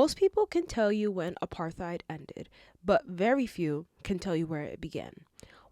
Most people can tell you when apartheid ended, but very few can tell you where it began.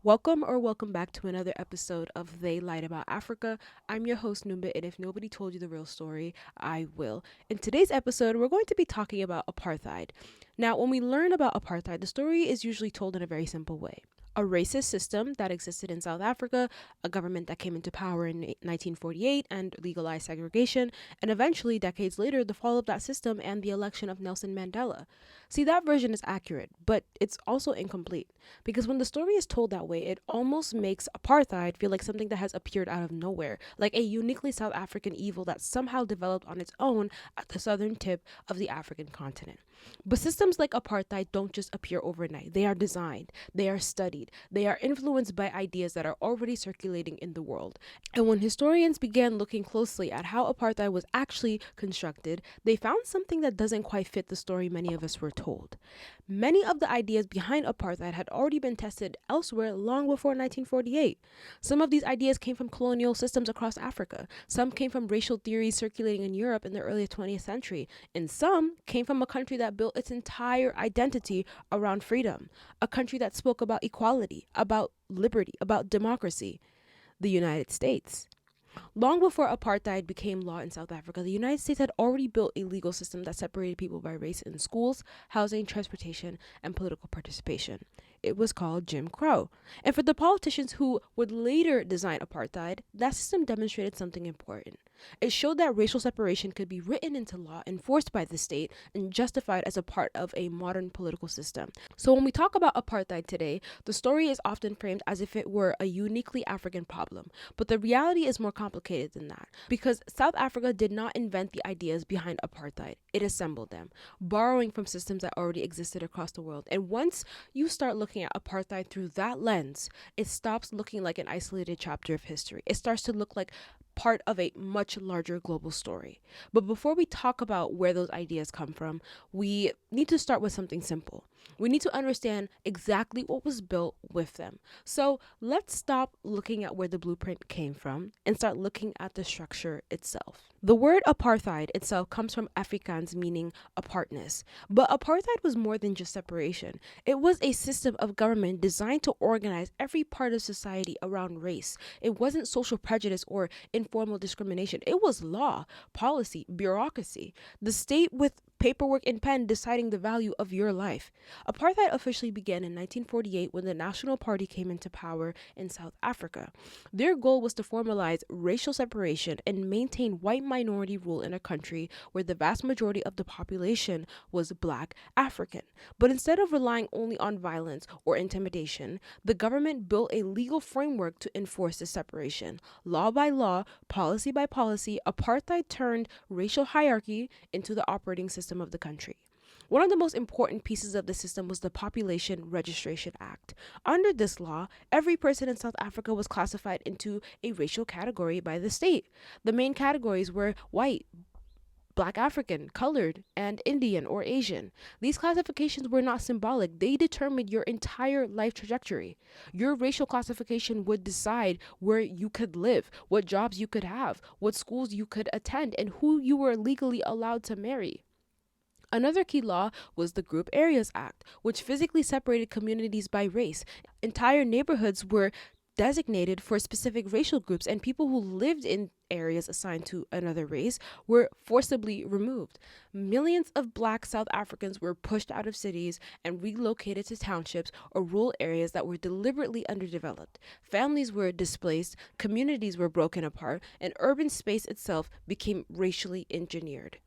Welcome back to another episode of They Lied About Africa. I'm your host, Numba, and if nobody told you the real story, I will. In today's episode, we're going to be talking about apartheid. Now, when we learn about apartheid, the story is usually told in a very simple way. A racist system that existed in South Africa, a government that came into power in 1948 and legalized segregation, and eventually, decades later, the fall of that system and the election of Nelson Mandela. See, that version is accurate, but it's also incomplete. Because when the story is told that way, it almost makes apartheid feel like something that has appeared out of nowhere, like a uniquely South African evil that somehow developed on its own at the southern tip of the African continent. But systems like apartheid don't just appear overnight. They are designed, they are studied, they are influenced by ideas that are already circulating in the world. And when historians began looking closely at how apartheid was actually constructed, they found something that doesn't quite fit the story many of us were told. Many of the ideas behind apartheid had already been tested elsewhere long before 1948. Some of these ideas came from colonial systems across Africa. Some came from racial theories circulating in Europe in the early 20th century. And some came from a country that built its entire identity around freedom, a country that spoke about equality, about liberty, about democracy, the United States. Long before apartheid became law in South Africa, the United States had already built a legal system that separated people by race in schools, housing, transportation, and political participation. It was called Jim Crow. And for the politicians who would later design apartheid, that system demonstrated something important. It showed that racial separation could be written into law, enforced by the state, and justified as a part of a modern political system. So when we talk about apartheid today, the story is often framed as if it were a uniquely African problem. But the reality is more complicated than that, because South Africa did not invent the ideas behind apartheid. It assembled them, borrowing from systems that already existed across the world. And once you start looking at apartheid through that lens, it stops looking like an isolated chapter of history. It starts to look like part of a much larger global story. But before we talk about where those ideas come from, we need to start with something simple. We need to understand exactly what was built with them. So let's stop looking at where the blueprint came from and start looking at the structure itself. The word apartheid itself comes from Afrikaans meaning apartness. But apartheid was more than just separation. It was a system of government designed to organize every part of society around race. It wasn't social prejudice or informal discrimination. It was law, policy, bureaucracy. The state with paperwork and pen deciding the value of your life. Apartheid officially began in 1948 when the National Party came into power in South Africa. Their goal was to formalize racial separation and maintain white minority rule in a country where the vast majority of the population was Black African. But instead of relying only on violence or intimidation, the government built a legal framework to enforce this separation. Law by law, policy by policy, apartheid turned racial hierarchy into the operating system of the country. One of the most important pieces of the system was the Population Registration Act. Under this law, every person in South Africa was classified into a racial category by the state. The main categories were white, Black African, colored, and Indian or Asian. These classifications were not symbolic. They determined your entire life trajectory. Your racial classification would decide where you could live, what jobs you could have, what schools you could attend, and who you were legally allowed to marry. Another key law was the Group Areas Act, which physically separated communities by race. Entire neighborhoods were designated for specific racial groups, and people who lived in areas assigned to another race were forcibly removed. Millions of Black South Africans were pushed out of cities and relocated to townships or rural areas that were deliberately underdeveloped. Families were displaced, communities were broken apart, and urban space itself became racially engineered.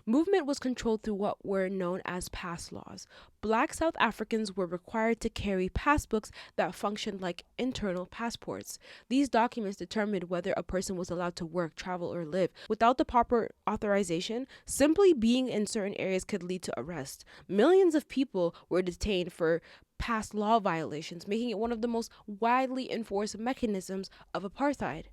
Movement was controlled through what were known as pass laws. Black South Africans were required to carry passbooks that functioned like internal passports. These documents determined whether a person was allowed to work, travel, or live. Without the proper authorization, simply being in certain areas could lead to arrest. Millions of people were detained for past law violations, making it one of the most widely enforced mechanisms of apartheid.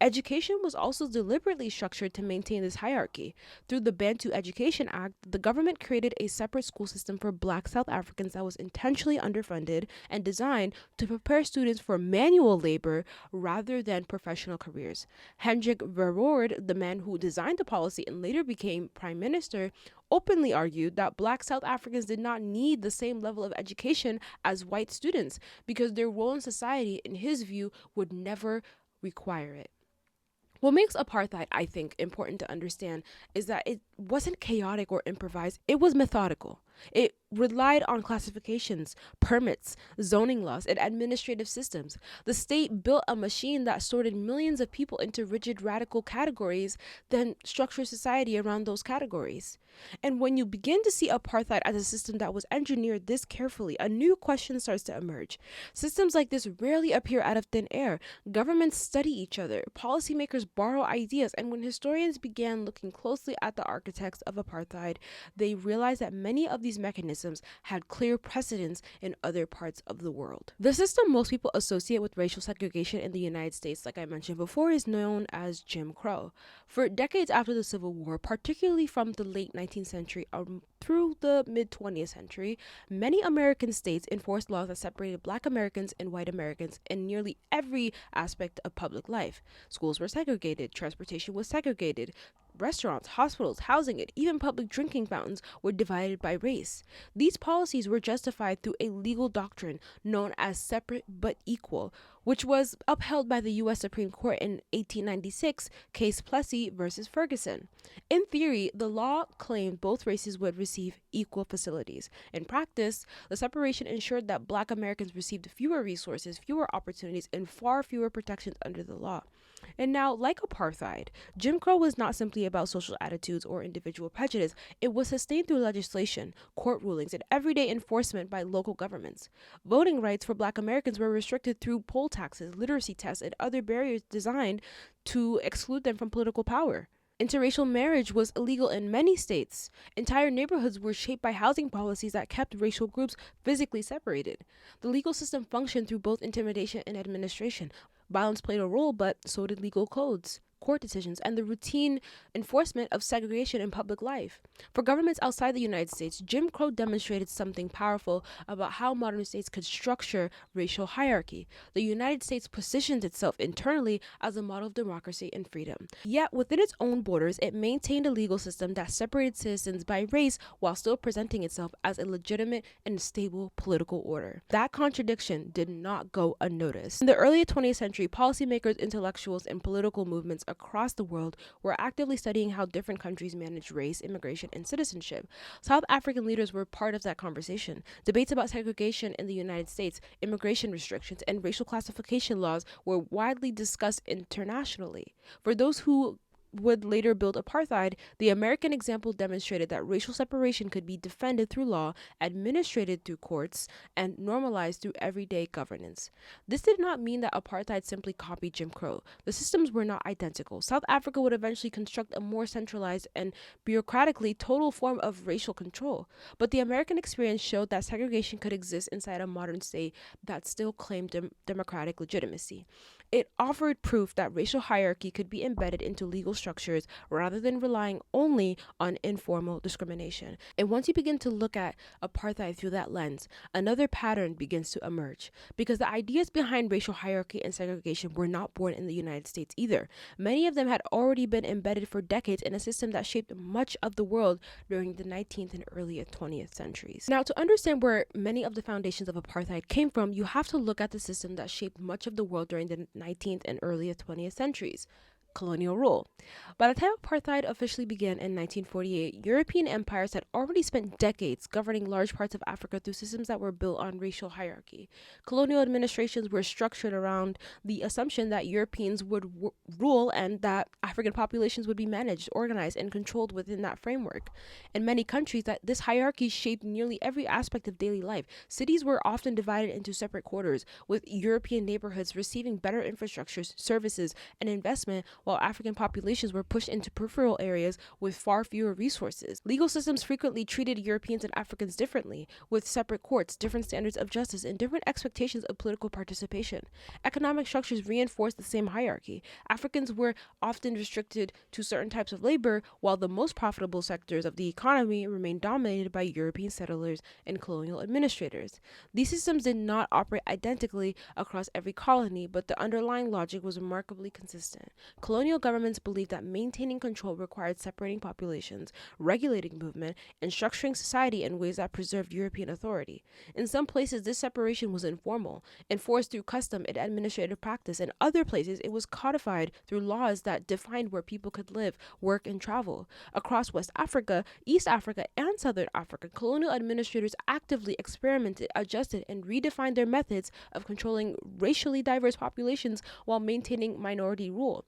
Education was also deliberately structured to maintain this hierarchy. Through the Bantu Education Act, the government created a separate school system for black South Africans that was intentionally underfunded and designed to prepare students for manual labor rather than professional careers. Hendrik Verwoerd, the man who designed the policy and later became prime minister, openly argued that black South Africans did not need the same level of education as white students because their role in society, in his view, would never require it. What makes apartheid, I think, important to understand is that it wasn't chaotic or improvised, it was methodical. It relied on classifications, permits, zoning laws, and administrative systems. The state built a machine that sorted millions of people into rigid, radical categories, then structured society around those categories. And when you begin to see apartheid as a system that was engineered this carefully, a new question starts to emerge. Systems like this rarely appear out of thin air. Governments study each other, policymakers borrow ideas, and when historians began looking closely at the architects of apartheid, they realized that many of these mechanisms had clear precedents in other parts of the world. The system most people associate with racial segregation in the United States, like I mentioned before, is known as Jim Crow. For decades after the Civil War, particularly from the late 19th century through the mid 20th century, many American states enforced laws that separated black Americans and white Americans in nearly every aspect of public life. Schools were segregated, transportation was segregated, restaurants, hospitals, housing, and even public drinking fountains were divided by race. These policies were justified through a legal doctrine known as separate but equal, which was upheld by the U.S. Supreme Court in 1896, case Plessy versus Ferguson. In theory, the law claimed both races would receive equal facilities. In practice, the separation ensured that black Americans received fewer resources, fewer opportunities, and far fewer protections under the law. And now, like apartheid, Jim Crow was not simply about social attitudes or individual prejudice. It was sustained through legislation, court rulings, and everyday enforcement by local governments. Voting rights for black Americans were restricted through poll taxes, literacy tests, and other barriers designed to exclude them from political power. Interracial marriage was illegal in many states. Entire neighborhoods were shaped by housing policies that kept racial groups physically separated. The legal system functioned through both intimidation and administration. Violence played a role, but so did legal codes, court decisions, and the routine enforcement of segregation in public life. For governments outside the United States, Jim Crow demonstrated something powerful about how modern states could structure racial hierarchy. The United States positioned itself internally as a model of democracy and freedom. Yet, within its own borders, it maintained a legal system that separated citizens by race while still presenting itself as a legitimate and stable political order. That contradiction did not go unnoticed. In the early 20th century, policymakers, intellectuals, and political movements across the world were actively studying how different countries manage race, immigration, and citizenship. South African leaders were part of that conversation. Debates about segregation in the United States, immigration restrictions, and racial classification laws were widely discussed internationally. For those who would later build apartheid, the American example demonstrated that racial separation could be defended through law, administered through courts, and normalized through everyday governance. This did not mean that apartheid simply copied Jim Crow. The systems were not identical. South Africa would eventually construct a more centralized and bureaucratically total form of racial control. But the American experience showed that segregation could exist inside a modern state that still claimed democratic legitimacy. It offered proof that racial hierarchy could be embedded into legal structures rather than relying only on informal discrimination. And once you begin to look at apartheid through that lens, another pattern begins to emerge. Because the ideas behind racial hierarchy and segregation were not born in the United States either. Many of them had already been embedded for decades in a system that shaped much of the world during the 19th and early 20th centuries. Now, to understand where many of the foundations of apartheid came from, you have to look at the system that shaped much of the world during the 19th and early 20th centuries. Colonial rule. By the time apartheid officially began in 1948, European empires had already spent decades governing large parts of Africa through systems that were built on racial hierarchy. Colonial administrations were structured around the assumption that Europeans would rule and that African populations would be managed, organized, and controlled within that framework. In many countries, that this hierarchy shaped nearly every aspect of daily life. Cities were often divided into separate quarters, with European neighborhoods receiving better infrastructures, services, and investment, while African populations were pushed into peripheral areas with far fewer resources. Legal systems frequently treated Europeans and Africans differently, with separate courts, different standards of justice, and different expectations of political participation. Economic structures reinforced the same hierarchy. Africans were often restricted to certain types of labor, while the most profitable sectors of the economy remained dominated by European settlers and colonial administrators. These systems did not operate identically across every colony, but the underlying logic was remarkably consistent. Colonial governments believed that maintaining control required separating populations, regulating movement, and structuring society in ways that preserved European authority. In some places, this separation was informal, enforced through custom and administrative practice. In other places, it was codified through laws that defined where people could live, work, and travel. Across West Africa, East Africa, and Southern Africa, colonial administrators actively experimented, adjusted, and redefined their methods of controlling racially diverse populations while maintaining minority rule.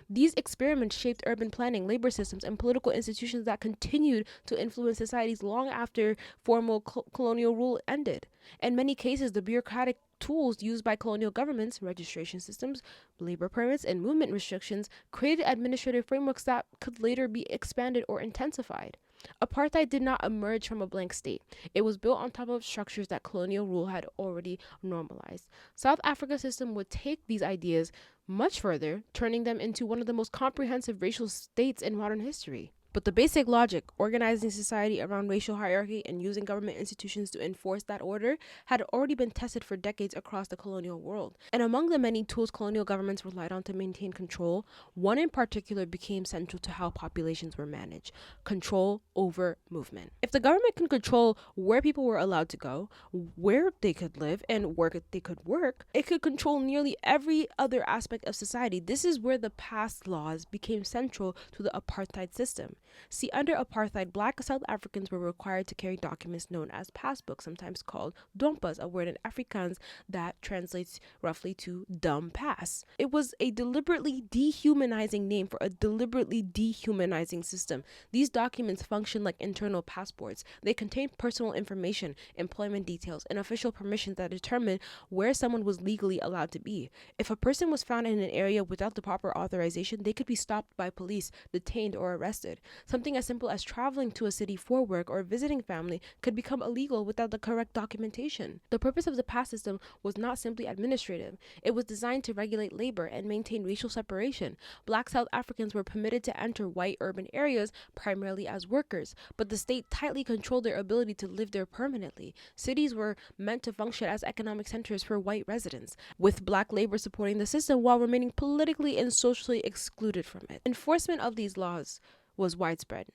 These experiments shaped urban planning, labor systems, and political institutions that continued to influence societies long after formal colonial rule ended. In many cases, the bureaucratic tools used by colonial governments, registration systems, labor permits, and movement restrictions, created administrative frameworks that could later be expanded or intensified. Apartheid did not emerge from a blank state. It was built on top of structures that colonial rule had already normalized. South Africa's system would take these ideas much further, turning them into one of the most comprehensive racial states in modern history. But the basic logic, organizing society around racial hierarchy and using government institutions to enforce that order, had already been tested for decades across the colonial world. And among the many tools colonial governments relied on to maintain control, one in particular became central to how populations were managed: control over movement. If the government can control where people were allowed to go, where they could live, and where they could work, it could control nearly every other aspect of society. This is where the past laws became central to the apartheid system. See, under apartheid, black South Africans were required to carry documents known as passbooks, sometimes called dompas, a word in Afrikaans that translates roughly to dumb pass. It was a deliberately dehumanizing name for a deliberately dehumanizing system. These documents function like internal passports. They contain personal information, employment details, and official permissions that determine where someone was legally allowed to be. If a person was found in an area without the proper authorization, they could be stopped by police, detained, or arrested. Something as simple as traveling to a city for work or visiting family could become illegal without the correct documentation. The purpose of the pass system was not simply administrative. It was designed to regulate labor and maintain racial separation. Black South Africans were permitted to enter white urban areas primarily as workers, but the state tightly controlled their ability to live there permanently. Cities were meant to function as economic centers for white residents, with black labor supporting the system while remaining politically and socially excluded from it. Enforcement of these laws was widespread.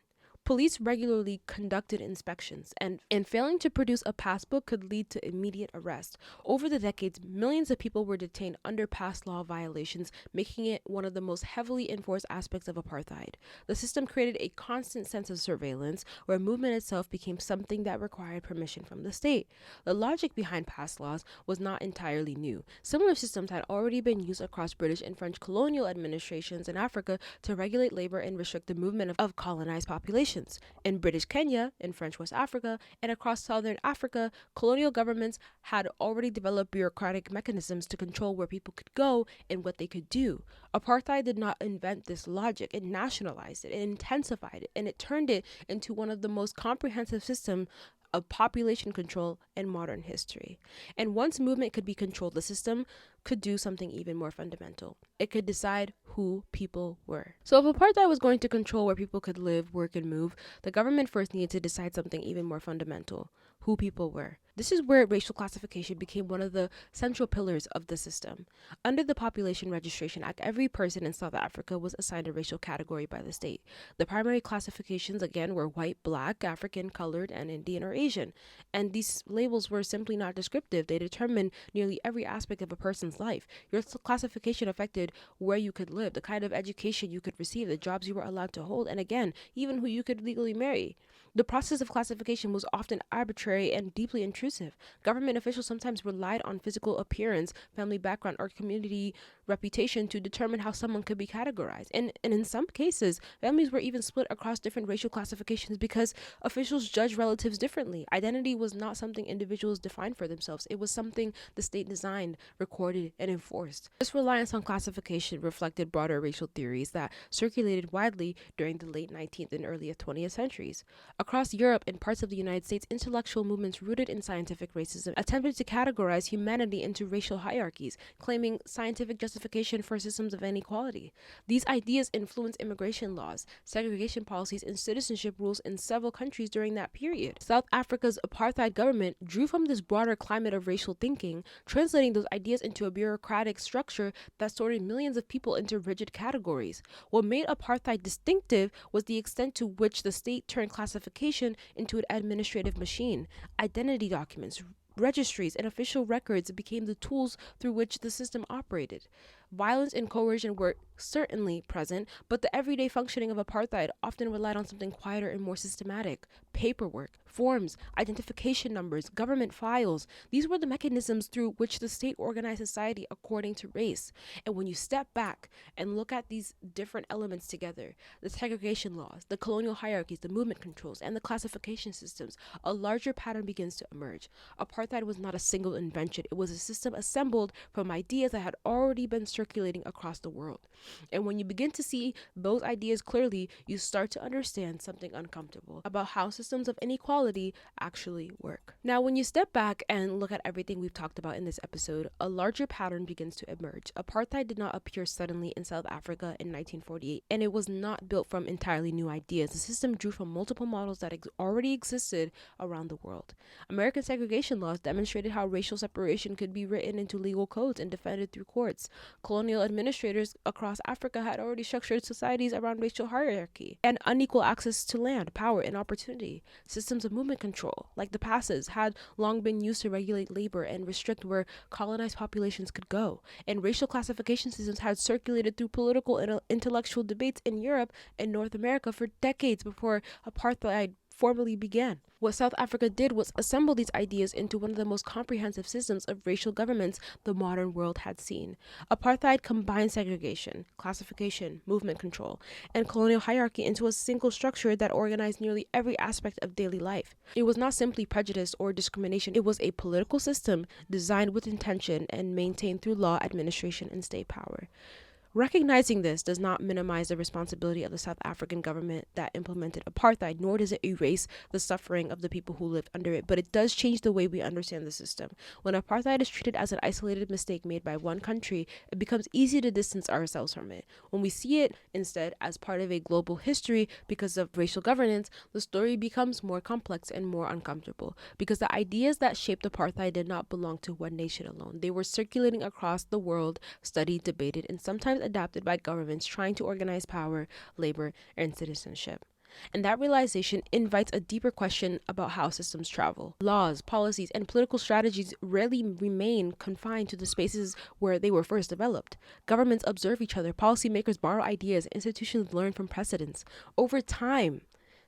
Police regularly conducted inspections, and failing to produce a passbook could lead to immediate arrest. Over the decades, millions of people were detained under pass law violations, making it one of the most heavily enforced aspects of apartheid. The system created a constant sense of surveillance, where movement itself became something that required permission from the state. The logic behind pass laws was not entirely new. Similar systems had already been used across British and French colonial administrations in Africa to regulate labor and restrict the movement of colonized populations. In British Kenya, in French West Africa, and across Southern Africa, colonial governments had already developed bureaucratic mechanisms to control where people could go and what they could do. Apartheid did not invent this logic. It nationalized it, it intensified it, and it turned it into one of the most comprehensive systems of population control in modern history. And once movement could be controlled, the system could do something even more fundamental. It could decide who people were. So if apartheid was going to control where people could live, work, and move, the government first needed to decide something even more fundamental: who people were. This is where racial classification became one of the central pillars of the system. Under the Population Registration Act, every person in South Africa was assigned a racial category by the state. The primary classifications, again, were white, black, African, colored, and Indian or Asian. And these labels were simply not descriptive. They determined nearly every aspect of a person's life. Your classification affected where you could live, the kind of education you could receive, the jobs you were allowed to hold, and again, even who you could legally marry. The process of classification was often arbitrary and deeply intrusive. Government officials sometimes relied on physical appearance, family background, or community reputation to determine how someone could be categorized. And in some cases, families were even split across different racial classifications because officials judged relatives differently. Identity was not something individuals defined for themselves. It was something the state designed, recorded, studied and enforced. This reliance on classification reflected broader racial theories that circulated widely during the late 19th and early 20th centuries. Across Europe and parts of the United States, intellectual movements rooted in scientific racism attempted to categorize humanity into racial hierarchies, claiming scientific justification for systems of inequality. These ideas influenced immigration laws, segregation policies, and citizenship rules in several countries during that period. South Africa's apartheid government drew from this broader climate of racial thinking, translating those ideas into a bureaucratic structure that sorted millions of people into rigid categories. What made apartheid distinctive was the extent to which the state turned classification into an administrative machine. Identity documents, registries, and official records became the tools through which the system operated. Violence and coercion were certainly present, but the everyday functioning of apartheid often relied on something quieter and more systematic: paperwork, forms, identification numbers, government files. These were the mechanisms through which the state organized society according to race. And when you step back and look at these different elements together, the segregation laws, the colonial hierarchies, the movement controls, and the classification systems, a larger pattern begins to emerge. Apartheid was not a single invention, it was a system assembled from ideas that had already been circulating across the world. And when you begin to see those ideas clearly, you start to understand something uncomfortable about how systems of inequality actually work. Now, when you step back and look at everything we've talked about in this episode, a larger pattern begins to emerge. Apartheid did not appear suddenly in South Africa in 1948, and it was not built from entirely new ideas. The system drew from multiple models that already existed around the world. American segregation laws demonstrated how racial separation could be written into legal codes and defended through courts. Colonial administrators across Africa had already structured societies around racial hierarchy and unequal access to land, power, and opportunity. Systems of movement control, like the passes, had long been used to regulate labor and restrict where colonized populations could go. And racial classification systems had circulated through political and intellectual debates in Europe and North America for decades before apartheid formally began. What South Africa did was assemble these ideas into one of the most comprehensive systems of racial governments the modern world had seen. Apartheid combined segregation, classification, movement control, and colonial hierarchy into a single structure that organized nearly every aspect of daily life. It was not simply prejudice or discrimination, it was a political system designed with intention and maintained through law, administration, and state power. Recognizing this does not minimize the responsibility of the South African government that implemented apartheid, nor does it erase the suffering of the people who lived under it, but it does change the way we understand the system. When apartheid is treated as an isolated mistake made by one country, it becomes easy to distance ourselves from it. When we see it instead as part of a global history because of racial governance, the story becomes more complex and more uncomfortable, because the ideas that shaped apartheid did not belong to one nation alone. They were circulating across the world, studied, debated, and sometimes adapted by governments trying to organize power, labor, and citizenship. And that realization invites a deeper question about how systems travel. Laws, policies, and political strategies rarely remain confined to the spaces where they were first developed. Governments observe each other, policymakers borrow ideas, institutions learn from precedents. Over time,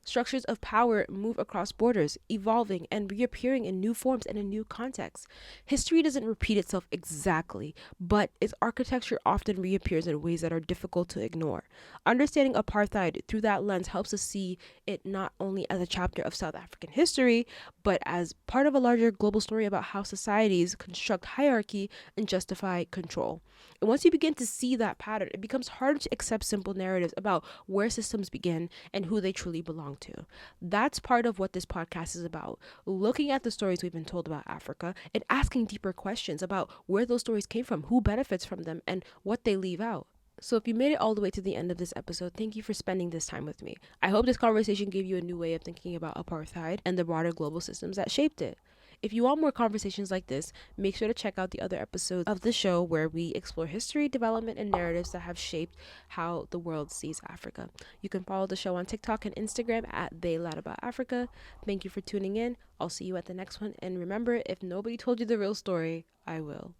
structures of power move across borders, evolving and reappearing in new forms and in new contexts. History doesn't repeat itself exactly, but its architecture often reappears in ways that are difficult to ignore. Understanding apartheid through that lens helps us see it not only as a chapter of South African history, but as part of a larger global story about how societies construct hierarchy and justify control. And once you begin to see that pattern, it becomes harder to accept simple narratives about where systems begin and who they truly belong to. That's part of what this podcast is about, looking at the stories we've been told about Africa and asking deeper questions about where those stories came from, who benefits from them, and what they leave out. So if you made it all the way to the end of this episode, thank you for spending this time with me. I hope this conversation gave you a new way of thinking about apartheid and the broader global systems that shaped it. If you want more conversations like this, make sure to check out the other episodes of the show where we explore history, development, and narratives that have shaped how the world sees Africa. You can follow the show on TikTok and Instagram at They Lied About Africa. Thank you for tuning in. I'll see you at the next one. And remember, if nobody told you the real story, I will.